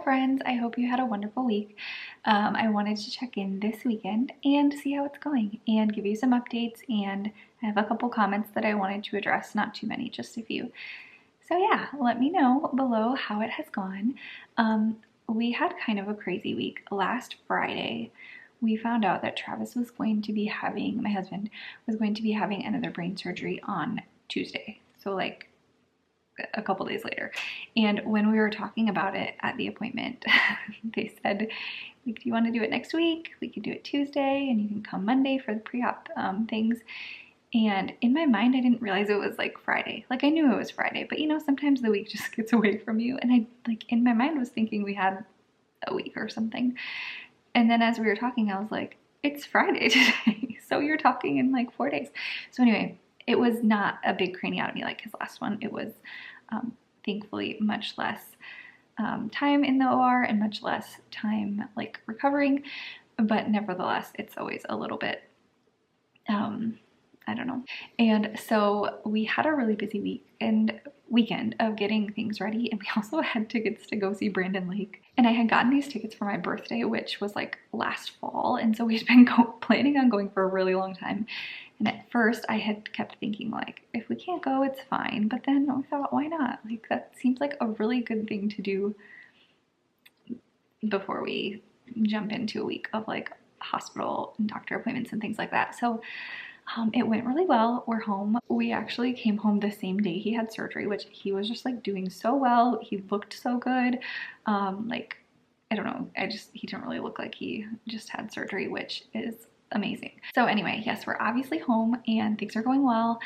friends, I hope you had a wonderful week. I wanted to check in this weekend and see how it's going and give you some updates, and I have a couple comments that I wanted to address, not too many, just a few. So yeah, let me know below how it has gone. We had kind of a crazy week. Last Friday, we found out that Travis was going to be having, my husband was going to be having another brain surgery on Tuesday. So like a couple days later. And when we were talking about it at the appointment, they said, do you want to do it next week? We could do it Tuesday and you can come Monday for the pre-op things. And in my mind, I didn't realize it was like Friday. Like I knew it was Friday, but you know, sometimes the week just gets away from you. And I like in my mind was thinking we had a week or something. And then as we were talking, I was like, it's Friday today. So you're talking in like 4 days. So anyway, it was not a big craniotomy like his last one. It was thankfully much less time in the OR and much less time like recovering. But nevertheless, it's always a little bit, I don't know. And so we had a really busy weekend of getting things ready, and we also had tickets to go see Brandon Lake. And I had gotten these tickets for my birthday, which was like last fall, and so we'd been planning on going for a really long time. And at first I had kept thinking like, if we can't go, it's fine. But then I thought, why not? Like that seems like a really good thing to do before we jump into a week of like hospital and doctor appointments and things like that. So it went really well. We're home. We actually came home the same day he had surgery, which he was just like doing so well. He looked so good. Like, I don't know. He didn't really look like he just had surgery, which is amazing. So anyway, yes, we're obviously home and things are going well.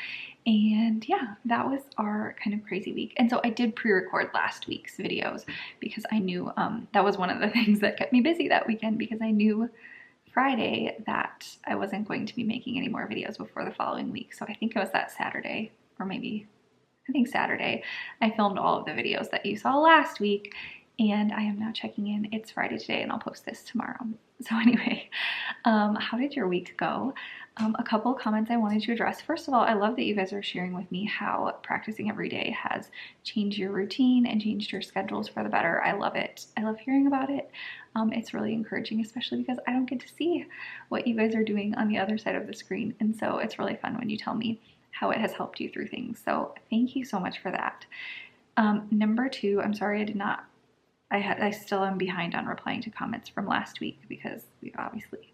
And yeah, that was our kind of crazy week. And so I did pre-record last week's videos because I knew that was one of the things that kept me busy that weekend, because I knew Friday that I wasn't going to be making any more videos before the following week. So I think it was that Saturday, or maybe I think Saturday, I filmed all of the videos that you saw last week, and I am now checking in. It's Friday today and I'll post this tomorrow. So anyway, how did your week go? A couple comments I wanted to address. First of all, I love that you guys are sharing with me how practicing every day has changed your routine and changed your schedules for the better. I love it. I love hearing about it. It's really encouraging, especially because I don't get to see what you guys are doing on the other side of the screen. And so it's really fun when you tell me how it has helped you through things. So thank you so much for that. Number two, I'm sorry I still am behind on replying to comments from last week because we obviously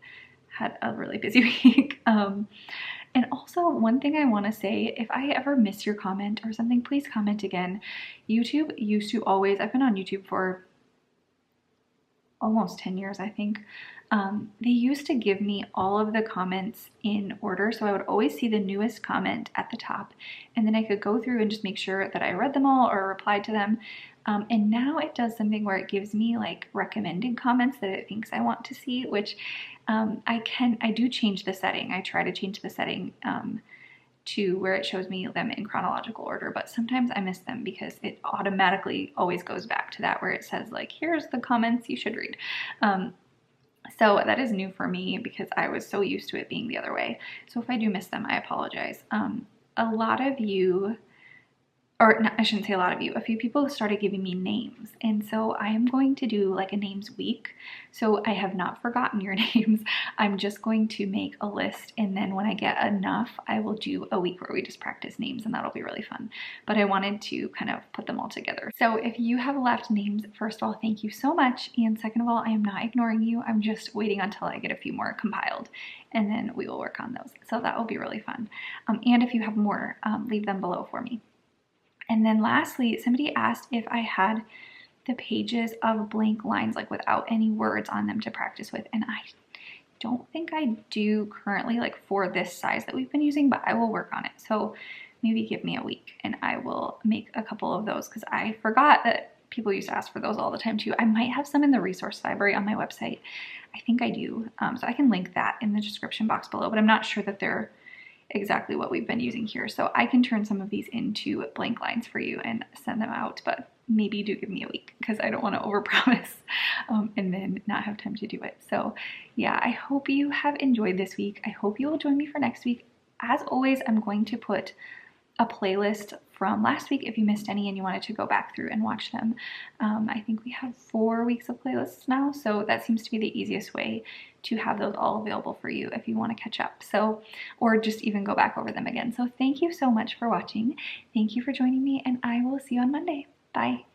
had a really busy week. And also one thing I want to say, if I ever miss your comment or something, please comment again. YouTube used to always, I've been on YouTube for almost 10 years, I think. They used to give me all of the comments in order. So I would always see the newest comment at the top, and then I could go through and just make sure that I read them all or replied to them. And now it does something where it gives me like recommended comments that it thinks I want to see, which I do change the setting. I try to change the setting to where it shows me them in chronological order, but sometimes I miss them because it automatically always goes back to that where it says like, here's the comments you should read. So that is new for me because I was so used to it being the other way. So if I do miss them, I apologize. A lot of you, or no, I shouldn't say a lot of you, a few people started giving me names. And so I am going to do like a names week. So I have not forgotten your names. I'm just going to make a list, and then when I get enough, I will do a week where we just practice names, and that'll be really fun. But I wanted to kind of put them all together. So if you have left names, first of all, thank you so much. And second of all, I am not ignoring you. I'm just waiting until I get a few more compiled, and then we will work on those. So that will be really fun. And if you have more, leave them below for me. And then lastly, somebody asked if I had the pages of blank lines, like without any words on them to practice with. And I don't think I do currently, like for this size that we've been using, but I will work on it. So maybe give me a week and I will make a couple of those, because I forgot that people used to ask for those all the time too. I might have some in the resource library on my website. I think I do. So I can link that in the description box below, but I'm not sure that they're exactly what we've been using here. So I can turn some of these into blank lines for you and send them out, but maybe do give me a week because I don't want to overpromise and then not have time to do it. So yeah, I hope you have enjoyed this week. I hope you will join me for next week. As always, I'm going to put a playlist from last week if you missed any and you wanted to go back through and watch them. I think we have 4 weeks of playlists now, so that seems to be the easiest way to have those all available for you if you want to catch up. So, or just even go back over them again. So thank you so much for watching. Thank you for joining me, and I will see you on Monday. Bye.